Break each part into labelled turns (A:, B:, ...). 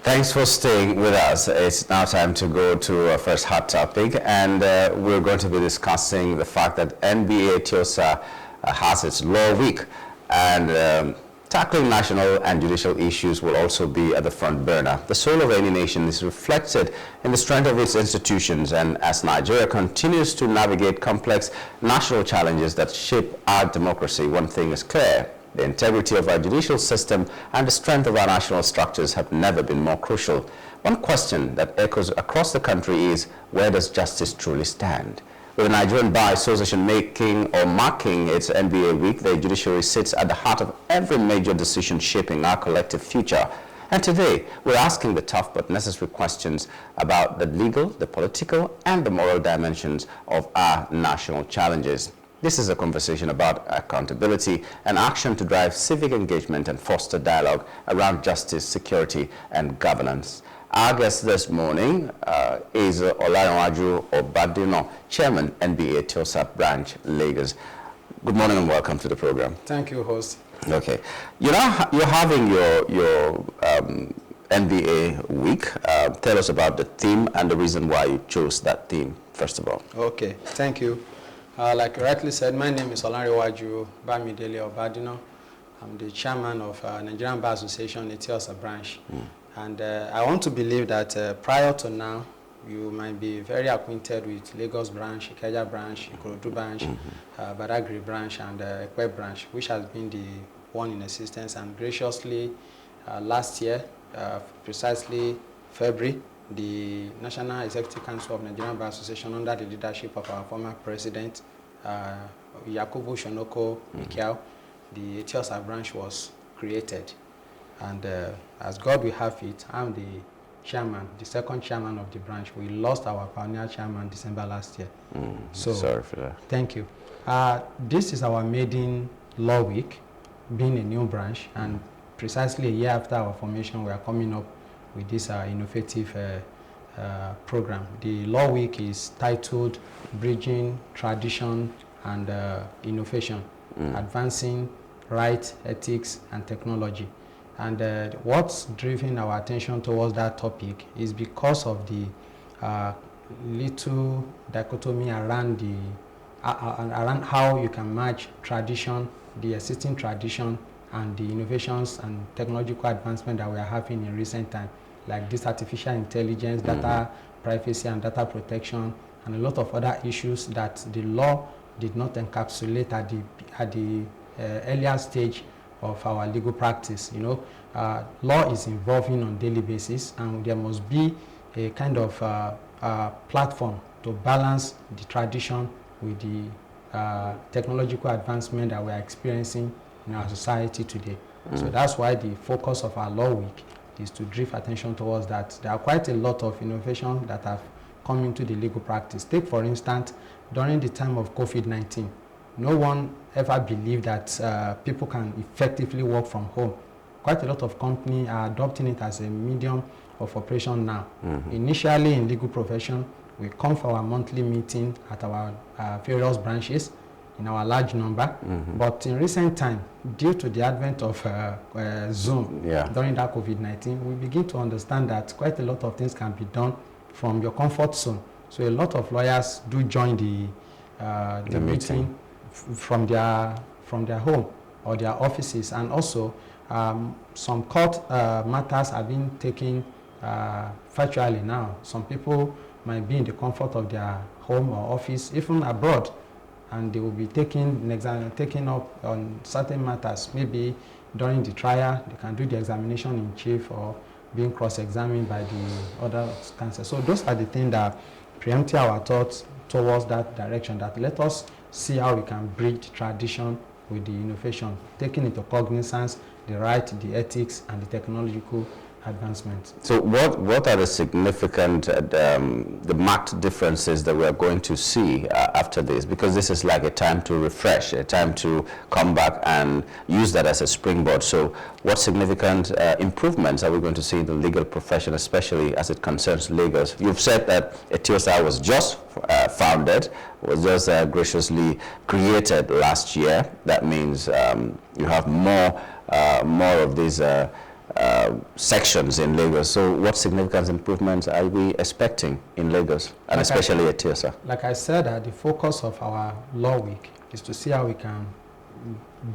A: Thanks for staying with us. It's now time to go to our first hot topic, and we're going to be discussing the fact that NBA ETI-OSA has its Law Week, and tackling national and judicial issues will also be at the front burner. The soul of any nation is reflected in the strength of its institutions, and as Nigeria continues to navigate complex national challenges that shape our democracy, one thing is clear: the integrity of our judicial system and the strength of our national structures have never been more crucial. One question that echoes across the country is, where does justice truly stand? With the Nigerian Bar Association marking its NBA week, the judiciary sits at the heart of every major decision shaping our collective future. And today, we're asking the tough but necessary questions about the legal, the political, and the moral dimensions of our national challenges. This is a conversation about accountability and action to drive civic engagement and foster dialogue around justice, security, and governance. Our guest this morning is OLANREWAJU Obadina, Chairman, NBA ETI-OSA Branch Lagos. Good morning and welcome to the program.
B: Thank you, host.
A: Okay. You're having your NBA week. Tell us about the theme and the reason why you chose that theme, first of all.
B: Okay, thank you. Like you rightly said, my name is OLANREWAJU Obadina. I'm the chairman of Nigerian Bar Association ETI-OSA Branch. And I want to believe that prior to now, you might be very acquainted with Lagos branch, Ikeja branch, Ikorodu branch, Badagry branch, and Ekwe branch, which has been the one in existence. And graciously, last year, precisely February, the National Executive Council of Nigerian Bar Association, under the leadership of our former president, Yakubu Shonoko Mikiao, the ETI-OSA branch was created. And as God will have it, I'm the chairman, the second chairman of the branch. We lost our pioneer chairman December last year. So
A: sorry for that.
B: Thank you. This is our maiden Law Week, being a new branch, and precisely a year after our formation, we are coming up with this innovative program. The Law Week is titled Bridging Tradition and Innovation, Advancing Right, Ethics, and Technology. And what's driven our attention towards that topic is because of the little dichotomy around around how you can match tradition, the existing tradition, and the innovations and technological advancement that we are having in recent time, like this artificial intelligence, data privacy and data protection, and a lot of other issues that the law did not encapsulate at the earlier stage of our legal practice. You know, law is evolving on a daily basis, and there must be a kind of platform to balance the tradition with the technological advancement that we are experiencing in our society today. So that's why the focus of our Law Week is to drift attention towards that. There are quite a lot of innovations that have come into the legal practice. Take, for instance, during the time of COVID-19, no one ever believed that people can effectively work from home. Quite a lot of companies are adopting it as a medium of operation now. Initially in legal profession, we come for our monthly meeting at our various branches in our large number. But in recent time, due to the advent of Zoom during that COVID-19, we begin to understand that quite a lot of things can be done from your comfort zone. So a lot of lawyers do join the meeting from their home or their offices, and also some court matters are being taken virtually now. Some people might be in the comfort of their home or office, even abroad, and they will be taking up on certain matters. Maybe during the trial, they can do the examination in chief or being cross-examined by the other counsel. So those are the things that preempt our thoughts towards that direction, that let us see how we can bridge tradition with the innovation, taking into cognizance the right, the ethics, and the technological advancement.
A: So what are the significant, the marked differences that we are going to see after this? Because this is like a time to refresh, a time to come back and use that as a springboard. So what significant improvements are we going to see in the legal profession, especially as it concerns Lagos? You've said that ETI-OSA was just founded, was just graciously created last year. That means you have more of these sections in Lagos. So what significant improvements are we expecting in Lagos, and especially at ETI-OSA?
B: Like I said, the focus of our law week is to see how we can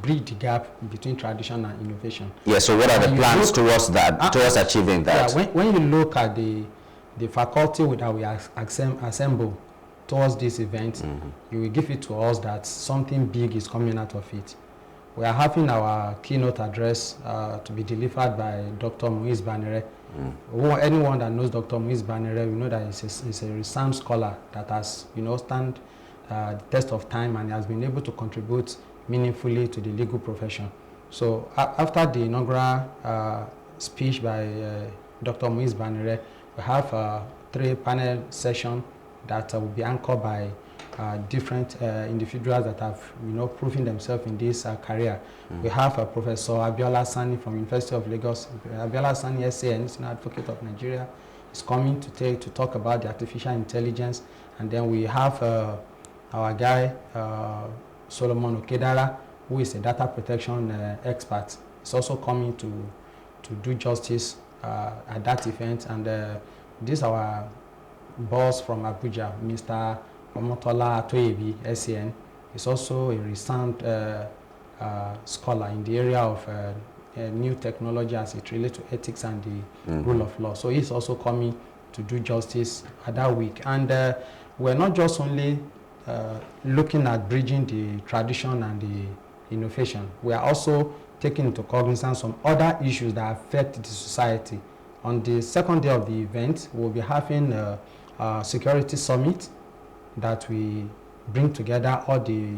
B: bridge the gap between tradition and innovation.
A: Yeah, so what are the plans towards that, towards achieving that?
B: Yeah, when you look at the faculty that we assemble towards this event, you will give it to us that something big is coming out of it. We are having our keynote address to be delivered by Dr. Muiz Banere. Anyone that knows Dr. Muiz Banere, we know that he's a renowned scholar that has, stand the test of time and has been able to contribute meaningfully to the legal profession. So after the inaugural speech by Dr. Muiz Banere, we have 3 panel sessions that will be anchored by different individuals that have, proven themselves in this career. We have Professor Abiola Sani from University of Lagos. Abiola Sani, SAN, Senior Advocate of Nigeria, is coming to talk about the artificial intelligence. And then we have our guy, Solomon Okedara, who is a data protection expert. He's also coming to do justice at that event. And this our boss from Abuja, Mr. Omotola Atoyebi, SAN, is also a renowned scholar in the area of new technology as it relates to ethics and the rule of law. So he's also coming to do justice at that week. And we're not just only looking at bridging the tradition and the innovation. We are also taking into cognizance some other issues that affect the society. On the second day of the event, we'll be having a security summit that we bring together all the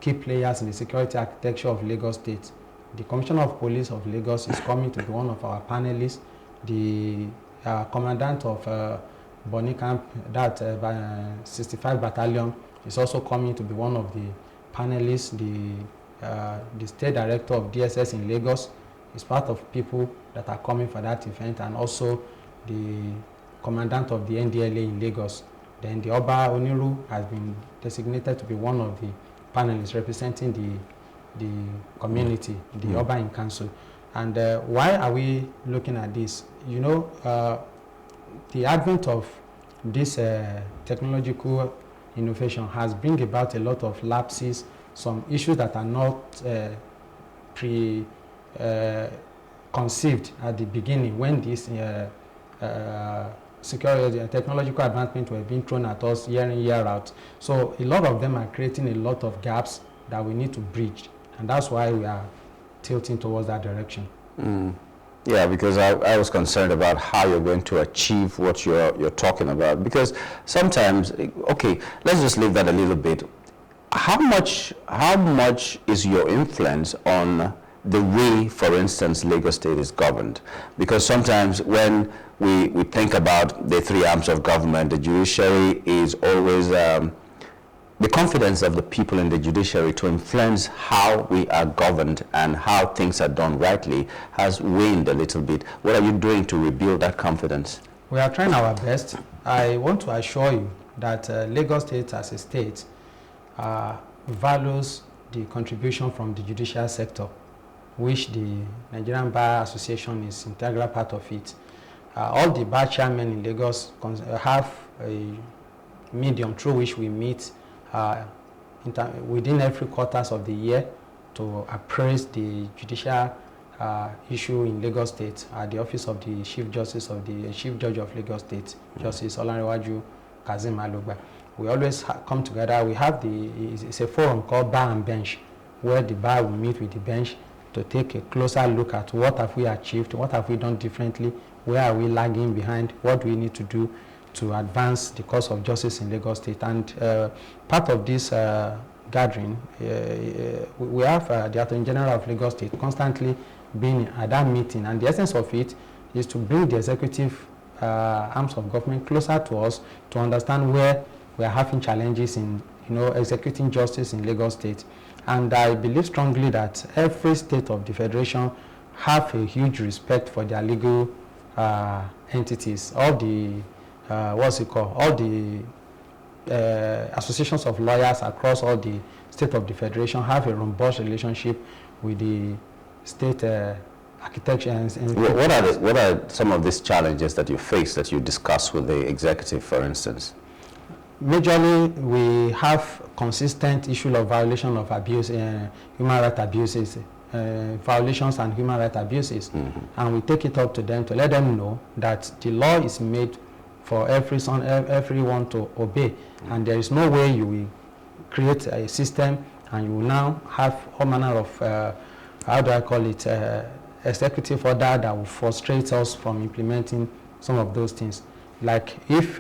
B: key players in the security architecture of Lagos State. The Commissioner of Police of Lagos is coming to be one of our panelists. The Commandant of Bonny Camp, that 65 Battalion, is also coming to be one of the panelists. The State Director of DSS in Lagos is part of people that are coming for that event, and also the Commandant of the NDLA in Lagos. Then the Oba Oniru has been designated to be one of the panelists representing the community, the Oba in Council. And why are we looking at this? The advent of this technological innovation has brought about a lot of lapses, some issues that are not conceived at the beginning when this security and technological advancement were being thrown at us year in, year out. So a lot of them are creating a lot of gaps that we need to bridge, and that's why we are tilting towards that direction.
A: Yeah, because I was concerned about how you're going to achieve what you're talking about, because sometimes, okay, let's just leave that a little bit. How much is your influence on the way, for instance, Lagos State is governed? Because sometimes when we think about the 3 arms of government, the judiciary is always the confidence of the people in the judiciary to influence how we are governed and how things are done rightly has waned a little bit. What are you doing to rebuild that confidence?
B: We are trying our best. I want to assure you that Lagos State as a state values the contribution from the judicial sector, which the Nigerian Bar Association is an integral part of it. All the bar chairmen in Lagos have a medium through which we meet within every quarters of the year to appraise the judicial issue in Lagos State at the office of the Chief Judge of Lagos State, Justice OLANREWAJU Obadina. We always come together. We have it's a forum called Bar and Bench, where the bar will meet with the bench to take a closer look at what have we achieved, what have we done differently, where are we lagging behind, what do we need to do to advance the cause of justice in Lagos State. And part of this gathering, we have the Attorney General of Lagos State constantly being at that meeting, and the essence of it is to bring the executive arms of government closer to us to understand where we are having challenges in executing justice in Lagos State. And I believe strongly that every state of the federation have a huge respect for their legal entities. All the all the associations of lawyers across all the state of the federation have a robust relationship with the state architecture.
A: What are some of these challenges that you face that you discuss with the executive, for instance?
B: Majorly, we have consistent issue of violation of abuse, human rights abuses, violations and human rights abuses, and we take it up to them to let them know that the law is made for everyone to obey, and there is no way you will create a system and you will now have all manner of how do I call it, executive order that will frustrate us from implementing some of those things. Like if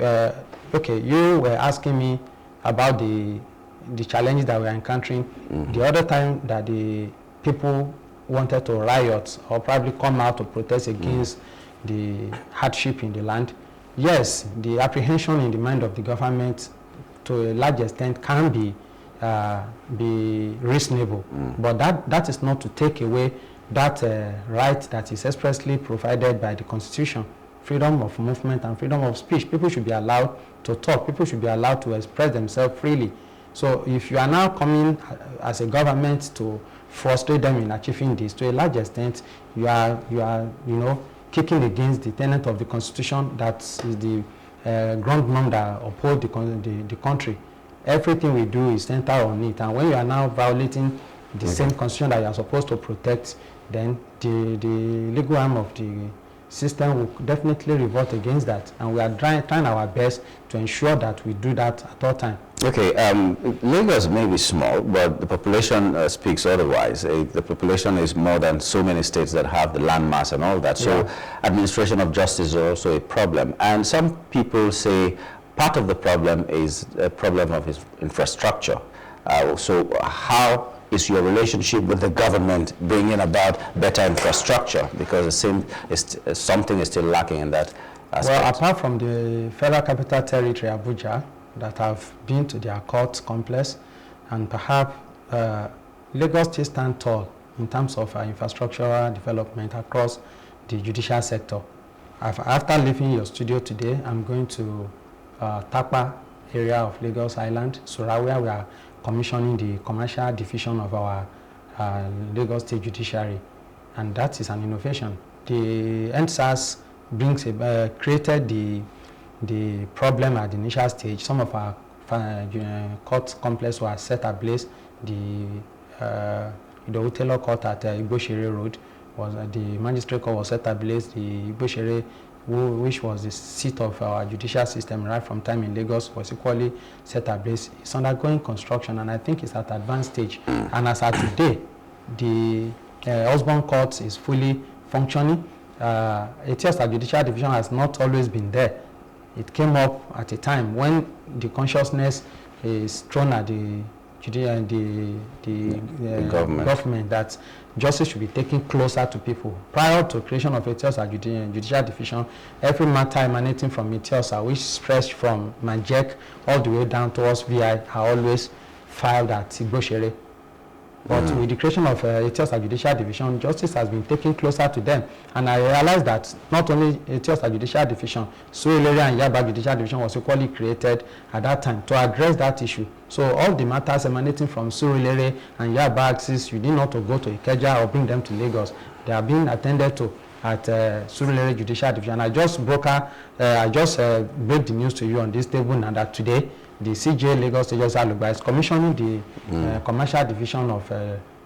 B: okay, you were asking me about the challenges that we are encountering. The other time that the people wanted to riot or probably come out to protest against the hardship in the land, yes, the apprehension in the mind of the government to a large extent can be reasonable, but that is not to take away that right that is expressly provided by the Constitution. Freedom of movement and freedom of speech. People should be allowed to talk. People should be allowed to express themselves freely. So if you are now coming as a government to frustrate them in achieving this, to a large extent, you are kicking against the tenet of the Constitution that is the ground norm that uphold the country. Everything we do is centered on it, and when you are now violating the same Constitution that you are supposed to protect, then the legal arm of the system will definitely revolt against that, and we are trying our best to ensure that we do that at all times.
A: Okay, Lagos may be small, but the population speaks otherwise. The population is more than so many states that have the landmass and all that. So administration of justice is also a problem. And some people say part of the problem is a problem of infrastructure. So how is your relationship with the government bringing about better infrastructure? Because it seems something is still lacking in that aspect.
B: Well, apart from the Federal Capital Territory, Abuja, that have been to their court complex, and perhaps Lagos still stands tall in terms of infrastructural development across the judicial sector. After leaving your studio today, I'm going to Tapa area of Lagos Island, Sura, where we are commissioning the commercial division of our Lagos State Judiciary, and that is an innovation. The NSAS created the problem at the initial stage. Some of our court complex were set ablaze. The Taylor Court at Igboshere Road was the magistrate court was set ablaze. The Igboshere, which was the seat of our judicial system right from time in Lagos, was equally set ablaze. It's undergoing construction, and I think it's at advanced stage. And as at today, the Osborne Court is fully functioning. ETI-OSA Judicial Division has not always been there. It came up at a time when the consciousness is thrown at the government that justice should be taken closer to people. Prior to creation of ETI-OSA Judicial Division, every matter emanating from ETI-OSA, which stretched from Majek all the way down towards VI, are always filed at Igboshere. But with the creation of ETI-OSA Judicial Division, justice has been taken closer to them. And I realized that not only ETI-OSA Judicial Division, Surulere and Yaba Judicial Division was equally created at that time to address that issue. So all the matters emanating from Surulere and Yaba axis, you need not to go to Ikeja or bring them to Lagos. They are being attended to at Surulere Judicial Division. I just break the news to you on this table now that today, the CJ Lagos Judicial Lugba is commissioning the commercial division of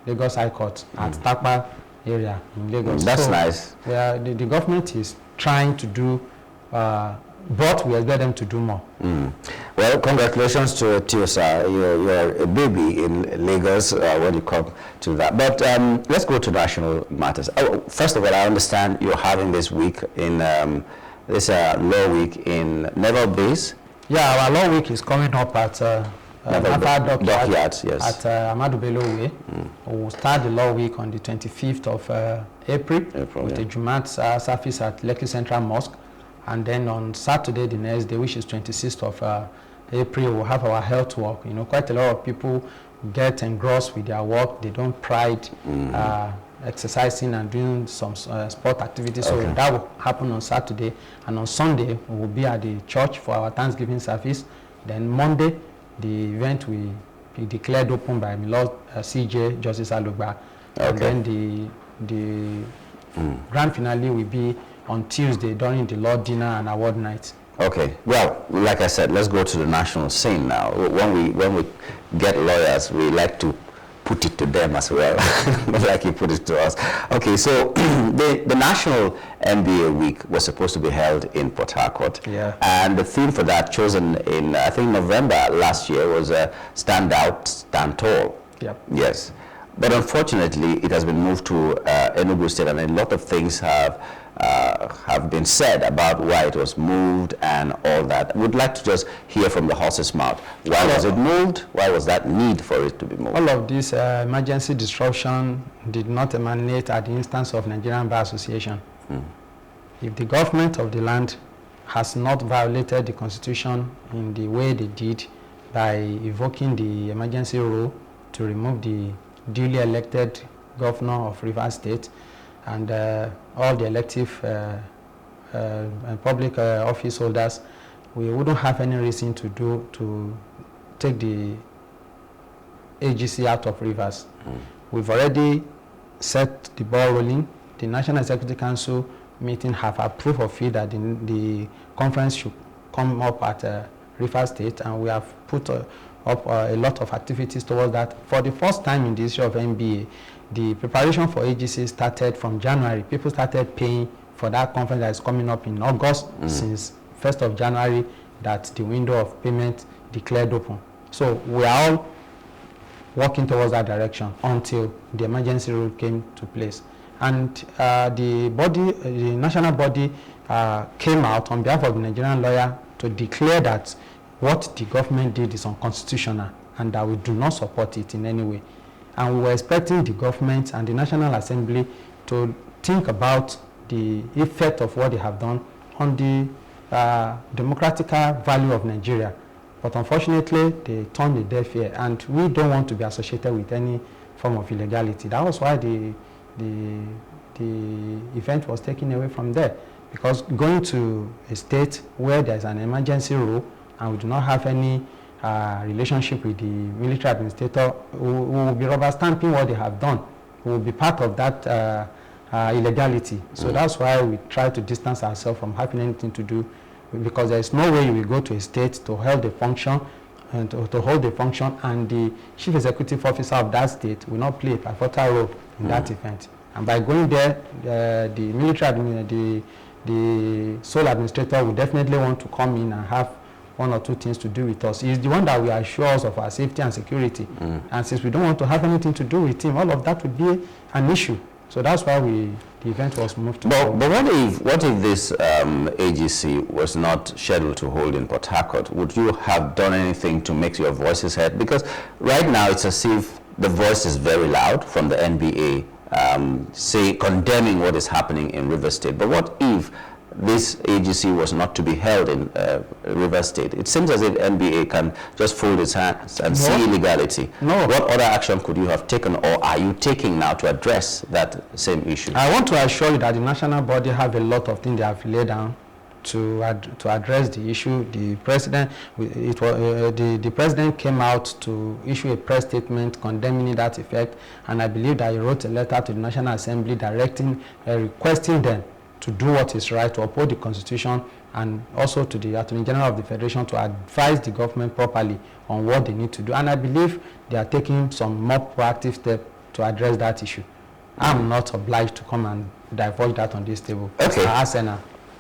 B: Lagos High Court at Tapa area in Lagos.
A: That's so nice.
B: The government is trying to do, but we expect them to do more.
A: Well, congratulations to ETI-OSA. You're a baby in Lagos when you come to that. But let's go to national matters. First of all, I understand you're having this week in this law week in Naval Base.
B: Yeah, our law week is coming up at
A: Dockyards, yes.
B: At Ahmadu Bello Way. We will start the law week on the 25th of April with a Jumat service at Lekki Central Mosque. And then on Saturday, the next day, which is 26th of April, we'll have our health walk. You know, quite a lot of people get engrossed with their work. They don't pride exercising and doing some sport activities. So that will happen on Saturday. And on Sunday, we will be at the church for our Thanksgiving service. Then Monday, the event will be declared open by Milord CJ Justice Alugba. And then the Grand finale will be on Tuesday during the Lord dinner and award night.
A: Okay. Well, like I said, let's go to the national scene now. When we get lawyers, we like to put it to them as well, like you put it to us. Okay, so the National NBA Week was supposed to be held in Port Harcourt.
B: Yeah.
A: And the theme for that, chosen in, I think, November last year, was Stand Out, Stand Tall.
B: Yep.
A: Yes. But unfortunately, it has been moved to Enugu State, and a lot of things have been said about why it was moved and all that. We'd like to just hear from the horse's mouth. Why was it moved? Why was that need for it to be moved?
B: All of this emergency disruption did not emanate at the instance of Nigerian Bar Association. If the government of the land has not violated the constitution in the way they did by evoking the emergency rule to remove the duly elected governor of Rivers State and all the elective and public office holders, we wouldn't have any reason to take the AGC out of Rivers. We've already set the ball rolling. The National Executive Council meeting have approved of it that the conference should come up at Rivers State, and we have put up a lot of activities towards that. For the first time in the history of NBA, the preparation for AGC started from January. People started paying for that conference that is coming up in August, since 1st of January that the window of payment declared open. So we are all working towards that direction until the emergency rule came to place. And the national body came out on behalf of the Nigerian lawyer to declare that what the government did is unconstitutional and that we do not support it in any way. And we were expecting the government and the National Assembly to think about the effect of what they have done on the democratic value of Nigeria. But unfortunately, they turned a deaf ear, and we don't want to be associated with any form of illegality. That was why the event was taken away from there, because going to a state where there's an emergency rule and we do not have any relationship with the military administrator, we will be rubber stamping what they have done. We will be part of that illegality. So that's why we try to distance ourselves from having anything to do, because there is no way you will go to a state to hold the function and to hold the function, and the chief executive officer of that state will not play a pivotal role in that event. And by going there, the military, the sole administrator will definitely want to come in and have one or two things to do with us. He's the one that will assure us of our safety and security. And since we don't want to have anything to do with him, all of that would be an issue. So that's why the event was moved to.
A: But what if this AGC was not scheduled to hold in Port Harcourt? Would you have done anything to make your voices heard? Because right now it's as if the voice is very loud from the NBA, condemning what is happening in River State. But what if this AGC was not to be held in River State? It seems as if NBA can just fold its hands and see illegality.
B: No.
A: What other action could you have taken, or are you taking now to address that same issue?
B: I want to assure you that the national body have a lot of things they have laid down to address the issue. The president, the president came out to issue a press statement condemning that effect, and I believe that he wrote a letter to the National Assembly requesting them to do what is right, to uphold the Constitution, and also to the Attorney General of the Federation to advise the government properly on what they need to do. And I believe they are taking some more proactive steps to address that issue. I'm not obliged to come and divulge that on this table.
A: Okay.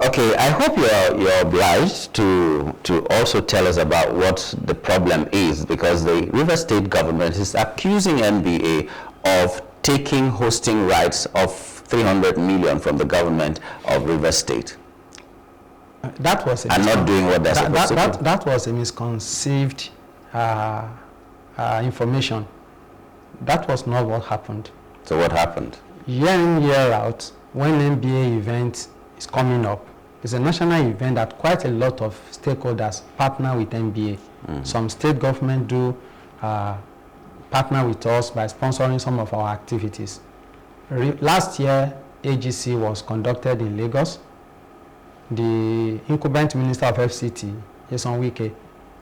A: Okay, I hope you're obliged to also tell us about what the problem is, because the River State government is accusing NBA of taking hosting rights of 300 million from the government of River State.
B: That was
A: not doing what they're supposed to do.
B: That was a misconceived information. That was not what happened.
A: So what happened?
B: Year in, year out, when NBA event is coming up, it's a national event that quite a lot of stakeholders partner with NBA. Some state government do partner with us by sponsoring some of our activities. Last year, AGC was conducted in Lagos. The incumbent minister of FCT, Jason Wike,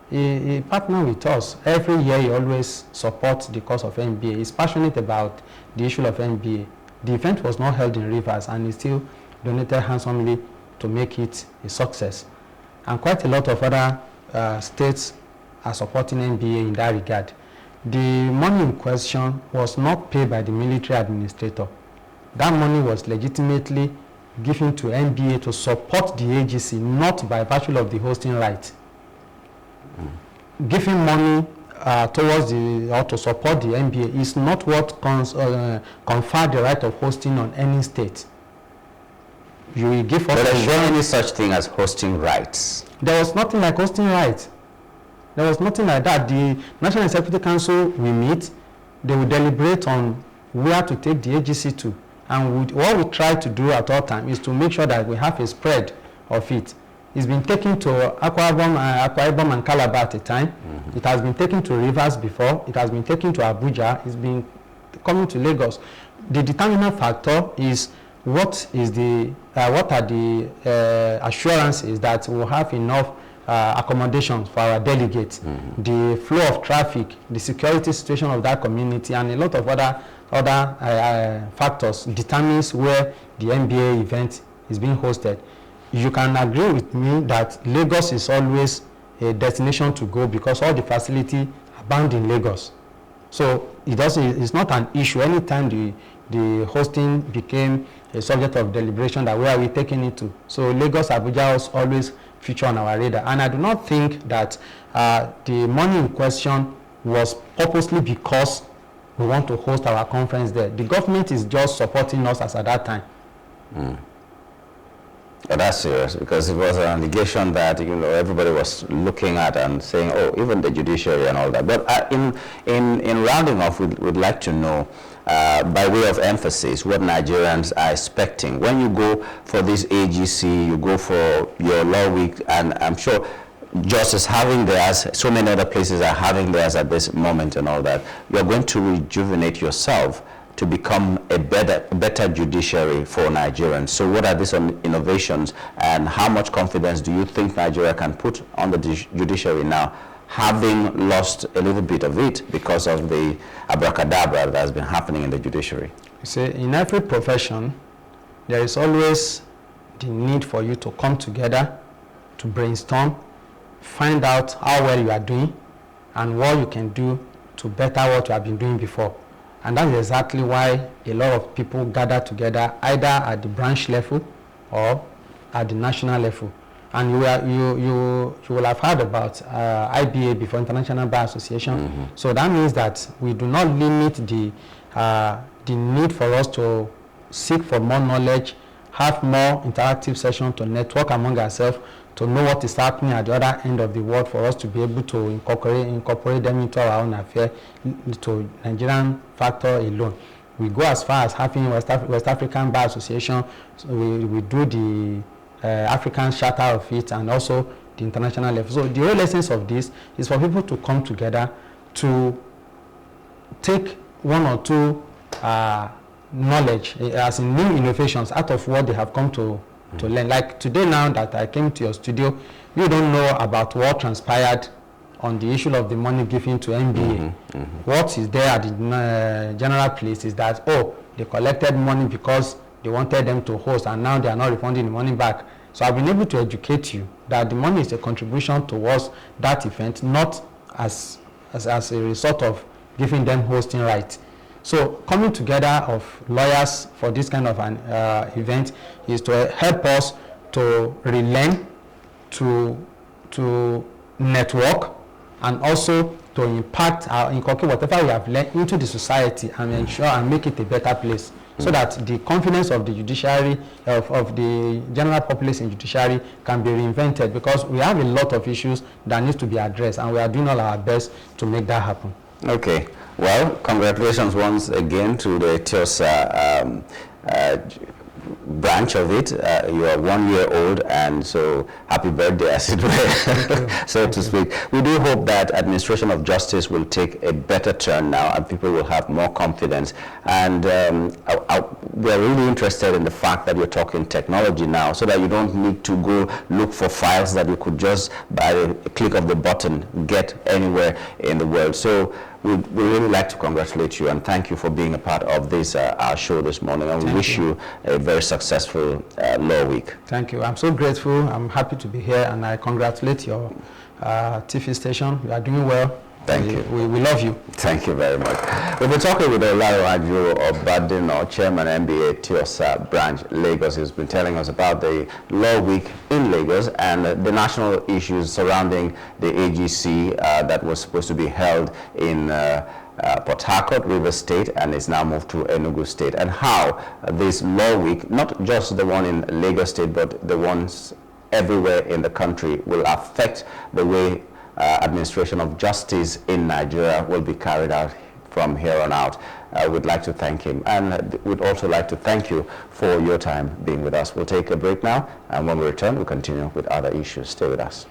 B: he partnered with us. Every year he always supports the cause of NBA. He's passionate about the issue of NBA. The event was not held in Rivers, and he still donated handsomely to make it a success. And quite a lot of other states are supporting NBA in that regard. The money in question was not paid by the military administrator. That money was legitimately given to NBA to support the AGC, not by virtue of the hosting right. Giving money towards or to support the NBA is not what confer the right of hosting on any state. You will give us.
A: But there's not any such thing as hosting rights.
B: There was nothing like hosting rights. There was nothing like that. The National Executive Council will meet. They will deliberate on where to take the AGC to. And what we try to do at all times is to make sure that we have a spread of it. It's been taken to Akwa Ibom and Calabar at a time. Mm-hmm. It has been taken to Rivers before. It has been taken to Abuja. It's been coming to Lagos. The determinant factor is what are the assurances that we'll have enough accommodations for our delegates, the flow of traffic, the security situation of that community, and a lot of other factors determines where the NBA event is being hosted. You can agree with me that Lagos is always a destination to go because all the facility abound in Lagos. So it's not an issue. Anytime the hosting became a subject of deliberation, that where are we taking it to? So Lagos, Abuja was always feature on our radar. And I do not think that the money in question was purposely because we want to host our conference there. The government is just supporting us as at that time.
A: Oh, that's serious, because it was an allegation that everybody was looking at and saying, oh, even the judiciary and all that. But in rounding off, we'd like to know, by way of emphasis, what Nigerians are expecting. When you go for this AGC, you go for your law week, and I'm sure Justice having theirs, so many other places are having theirs at this moment and all that. You're going to rejuvenate yourself to become a better judiciary for Nigerians. So what are these innovations, and how much confidence do you think Nigeria can put on the judiciary now, having lost a little bit of it because of the abracadabra that has been happening in the judiciary?
B: You see, in every profession, there is always the need for you to come together, to brainstorm, find out how well you are doing, and what you can do to better what you have been doing before. And that's exactly why a lot of people gather together, either at the branch level or at the national level. And you will have heard about IBA before, International Bar Association. So that means that we do not limit the need for us to seek for more knowledge, have more interactive sessions to network among ourselves, to know what is happening at the other end of the world, for us to be able to incorporate them into our own affair, to Nigerian factor alone. We go as far as having West African Bar Association. So we do the African charter of it, and also the international level. So the whole essence of this is for people to come together to take one or two knowledge, as in new innovations, out of what they have come to learn. Like today, now that I came to your studio, you don't know about what transpired on the issue of the money given to NBA. What is there at the general place is that, oh, they collected money because they wanted them to host, and now they are not refunding the money back. So I've been able to educate you that the money is a contribution towards that event, not as a result of giving them hosting rights. So coming together of lawyers for this kind of an event is to help us to relearn, to network, and also to inculcate whatever we have learned into the society and ensure and make it a better place, so that the confidence of the judiciary, of the general populace in judiciary, can be reinvented, because we have a lot of issues that need to be addressed, and we are doing all our best to make that happen.
A: Okay. Well, congratulations once again to the ETI-OSA branch of it. You are 1 year old, and so happy birthday, as it were, so to speak. We do hope that administration of justice will take a better turn now, and people will have more confidence. And we're really interested in the fact that you're talking technology now, so that you don't need to go look for files that you could just, by the click of the button, get anywhere in the world. So we really like to congratulate you and thank you for being a part of this our show this morning, and we wish you a very successful Law Week.
B: Thank you. I'm so grateful. I'm happy to be here, and I congratulate your TV station. You are doing well.
A: Thank you.
B: We love you.
A: Thank you very much. We've been talking with OLANREWAJU OBADINA, Chairman, NBA ETI-OSA Branch Lagos. He's been telling us about the Law Week in Lagos and the national issues surrounding the AGC that was supposed to be held in Port Harcourt, River State, and is now moved to Enugu State, and how this Law Week, not just the one in Lagos State, but the ones everywhere in the country, will affect the way administration of justice in Nigeria will be carried out from here on out. We'd like to thank him, and we'd also like to thank you for your time being with us. We'll take a break now, and when we return, we'll continue with other issues. Stay with us.